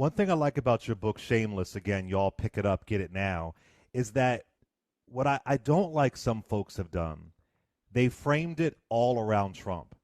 One thing I like about your book, Shameless, again, y'all pick it up, get it now, is that what I don't like some folks have done, they framed it all around Trump.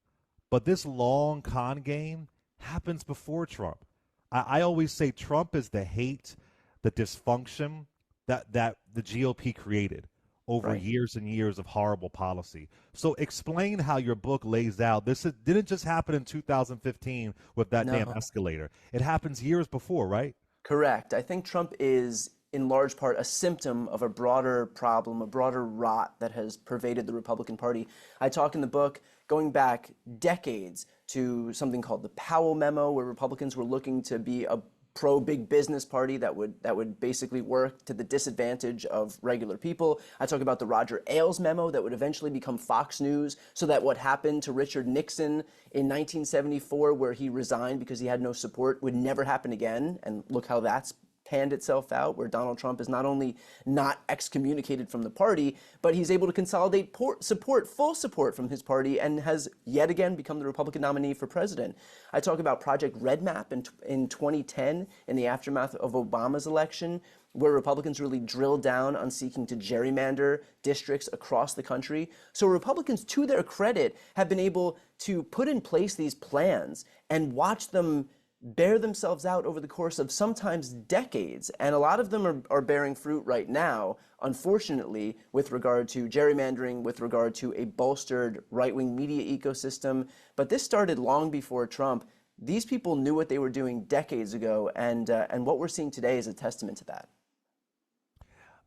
But this long con game happens before Trump. I always say Trump is the hate, the dysfunction that the GOP created over Right. years and years of horrible policy. So explain how your book lays out. Didn't just happen in 2015 with that damn No. escalator. It happens years before, right? Correct. I think Trump is, in large part, a symptom of a broader problem, a broader rot that has pervaded the Republican Party. I talk in the book going back decades to something called the Powell Memo, where Republicans were looking to be a pro big business party that would basically work to the disadvantage of regular people. I talk about the Roger Ailes memo that would eventually become Fox News, so that what happened to Richard Nixon in 1974, where he resigned because he had no support, would never happen again. And look how that's panned itself out, where Donald Trump is not only not excommunicated from the party, but he's able to consolidate support, full support from his party, and has yet again become the Republican nominee for president. I talk about Project Red Map in 2010, in the aftermath of Obama's election, where Republicans really drilled down on seeking to gerrymander districts across the country. So Republicans, to their credit, have been able to put in place these plans and watch them bear themselves out over the course of sometimes decades. And a lot of them are bearing fruit right now, unfortunately, with regard to gerrymandering, with regard to a bolstered right-wing media ecosystem. But this started long before Trump. These people knew what they were doing decades ago, and what we're seeing today is a testament to that.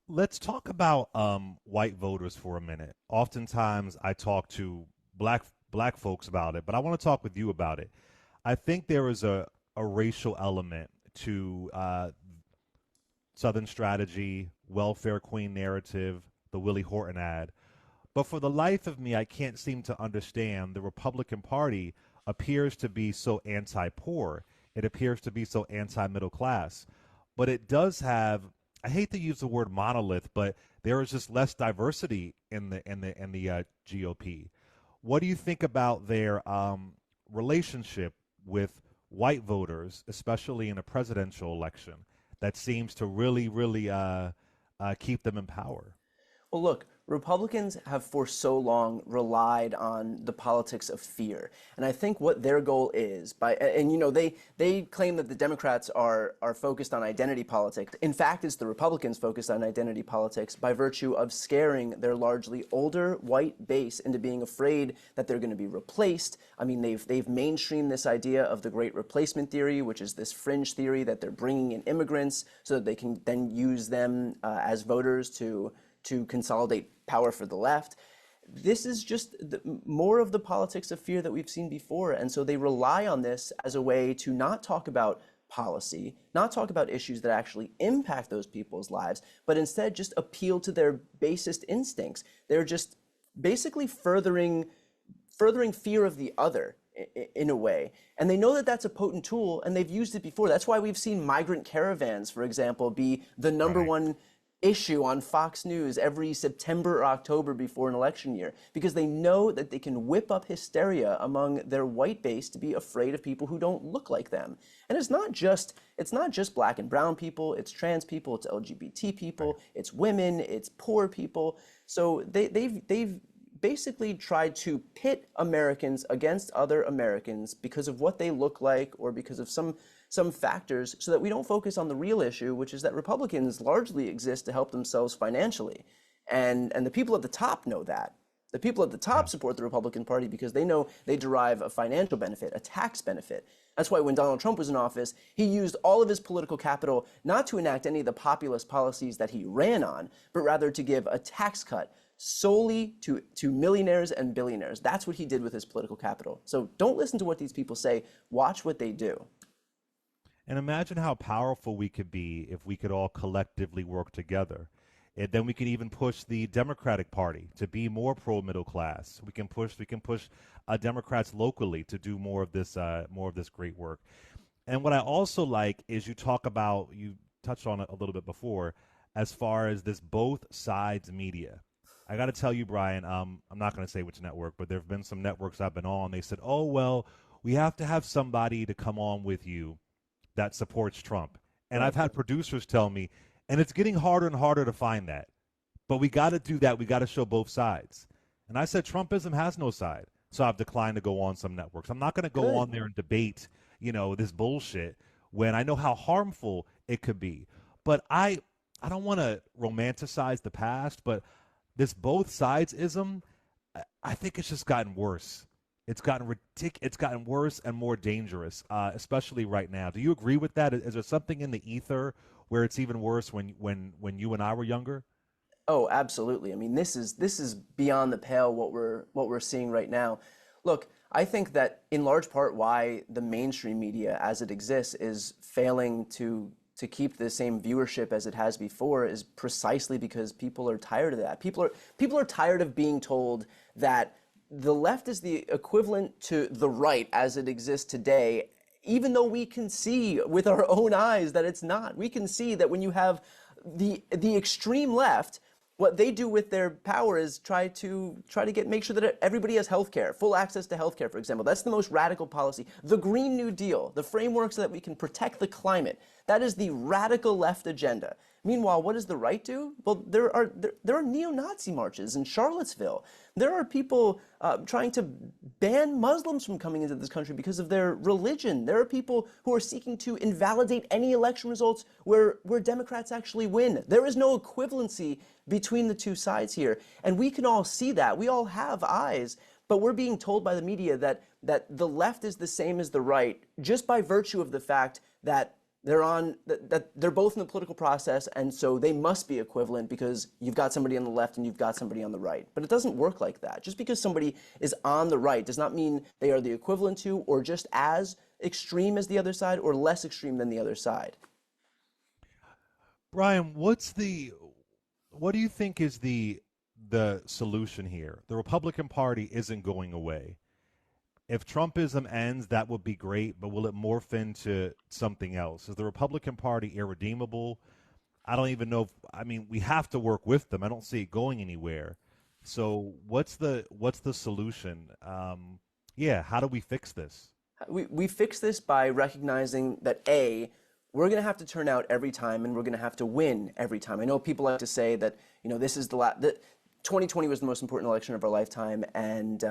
Let's talk about white voters for a minute. Oftentimes, I talk to black folks about it, but I want to talk with you about it. I think there is a racial element to Southern strategy, welfare queen narrative, the Willie Horton ad. But for the life of me, I can't seem to understand the Republican Party appears to be so anti poor. It appears to be so anti middle class. But it does have, I hate to use the word monolith, but there is just less diversity in the GOP. What do you think about their relationship with white voters, especially in a presidential election, that seems to really keep them in power? Well, look, Republicans have for so long relied on the politics of fear. And I think what their goal is and they claim that the Democrats are focused on identity politics. In fact, it's the Republicans focused on identity politics by virtue of scaring their largely older white base into being afraid that they're going to be replaced. I mean, they've mainstreamed this idea of the great replacement theory, which is this fringe theory that they're bringing in immigrants so that they can then use them as voters to consolidate power for the left. This is just more of the politics of fear that we've seen before. And so they rely on this as a way to not talk about policy, not talk about issues that actually impact those people's lives, but instead just appeal to their basest instincts. They're just basically furthering fear of the other in a way. And they know that that's a potent tool, and they've used it before. That's why we've seen migrant caravans, for example, be the number Right. one issue on Fox News every September or October before an election year, because they know that they can whip up hysteria among their white base to be afraid of people who don't look like them. And it's not just black and brown people, it's trans people, it's LGBT Right. people, it's women, it's poor people. So they've basically tried to pit Americans against other Americans because of what they look like or because of some factors, so that we don't focus on the real issue, which is that Republicans largely exist to help themselves financially. And the people at the top know that. The people at the Yeah. top support the Republican Party because they know they derive a financial benefit, a tax benefit. That's why when Donald Trump was in office, he used all of his political capital not to enact any of the populist policies that he ran on, but rather to give a tax cut solely to millionaires and billionaires. That's what he did with his political capital. So don't listen to what these people say. Watch what they do. And imagine how powerful we could be if we could all collectively work together. And then we could even push the Democratic Party to be more pro middle class. We can push Democrats locally to do more of this great work. And what I also like is you touched on it a little bit before, as far as this both sides media. I got to tell you, Brian, I'm not going to say which network, but there have been some networks I've been on. They said, oh, well, we have to have somebody to come on with you that supports Trump. And I've Right. had producers tell me, and it's getting harder and harder to find that. But we got to do that. We got to show both sides. And I said, Trumpism has no side. So I've declined to go on some networks. I'm not going to go Good. on there and debate, this bullshit when I know how harmful it could be. But I don't want to romanticize the past, but this both sides ism, I think it's just gotten worse. It's gotten It's gotten worse and more dangerous, especially right now. Do you agree with that? Is there something in the ether where it's even worse when you and I were younger? Oh, absolutely. I mean, this is beyond the pale what we're seeing right now. Look, I think that in large part why the mainstream media as it exists is failing to keep the same viewership as it has before is precisely because people are tired of that. People are tired of being told that the left is the equivalent to the right as it exists today, even though we can see with our own eyes that it's not. We can see that when you have the extreme left, what they do with their power is try to make sure that everybody has health care, full access to health care, for example. That's the most radical policy. The Green New Deal, the framework so that we can protect the climate. That is the radical left agenda. Meanwhile, what does the right do? Well, there are neo-Nazi marches in Charlottesville. There are people trying to ban Muslims from coming into this country because of their religion. There are people who are seeking to invalidate any election results where Democrats actually win. There is no equivalency between the two sides here. And we can all see that. We all have eyes. But we're being told by the media that the left is the same as the right just by virtue of the fact that that they're both in the political process, and so they must be equivalent because you've got somebody on the left and you've got somebody on the right. But it doesn't work like that. Just because somebody is on the right does not mean they are the equivalent to or just as extreme as the other side or less extreme than the other side. Brian, what do you think is the solution here? The Republican Party isn't going away. If Trumpism ends, that would be great, but will it morph into something else? Is the Republican Party irredeemable? I don't even know I mean, we have to work with them. I don't see it going anywhere. So what's the solution? Yeah, how do we fix this? We fix this by recognizing that A, we're going to have to turn out every time and we're going to have to win every time. I know people like to say that, this is that 2020 was the most important election of our lifetime, and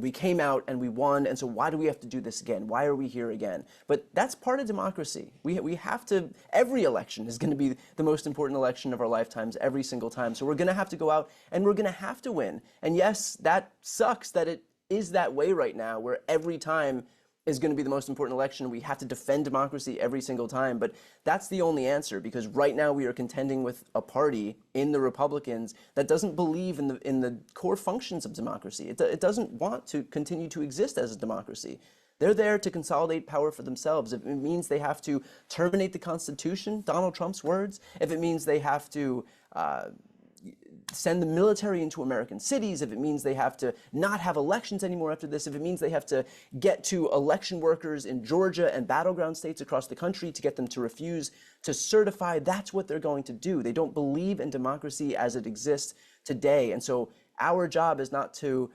we came out and we won, and so why do we have to do this again? Why are we here again? But that's part of democracy. We have to, every election is going to be the most important election of our lifetimes every single time. So we're going to have to go out and we're going to have to win. And yes, that sucks that it is that way right now, where every time is going to be the most important election. We have to defend democracy every single time. But that's the only answer, because right now we are contending with a party in the Republicans that doesn't believe in the core functions of democracy. It doesn't want to continue to exist as a democracy. They're there to consolidate power for themselves. If it means they have to terminate the Constitution, Donald Trump's words, if it means they have to send the military into American cities, if it means they have to not have elections anymore after this, if it means they have to get to election workers in Georgia and battleground states across the country to get them to refuse to certify, that's what they're going to do. They don't believe in democracy as it exists today. And so our job is not to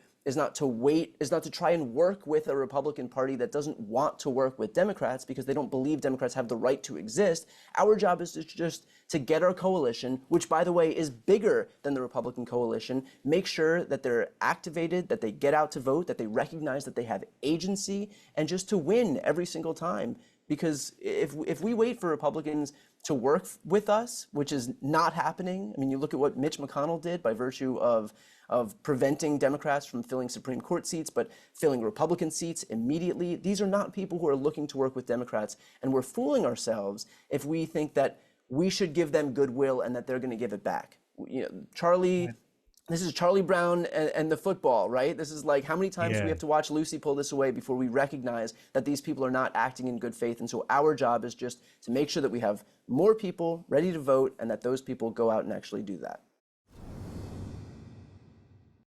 try and work with a Republican Party that doesn't want to work with Democrats because they don't believe Democrats have the right to exist. Our job is to just to get our coalition, which by the way is bigger than the Republican coalition, make sure that they're activated, that they get out to vote, that they recognize that they have agency, and just to win every single time. Because if we wait for Republicans to work with us, which is not happening, I mean, you look at what Mitch McConnell did by virtue of preventing Democrats from filling Supreme Court seats, but filling Republican seats immediately. These are not people who are looking to work with Democrats, and we're fooling ourselves if we think that we should give them goodwill and that they're going to give it back. This is Charlie Brown and the football, right? This is like, how many times do we Yeah. have to watch Lucy pull this away before we recognize that these people are not acting in good faith? And so our job is just to make sure that we have more people ready to vote and that those people go out and actually do that.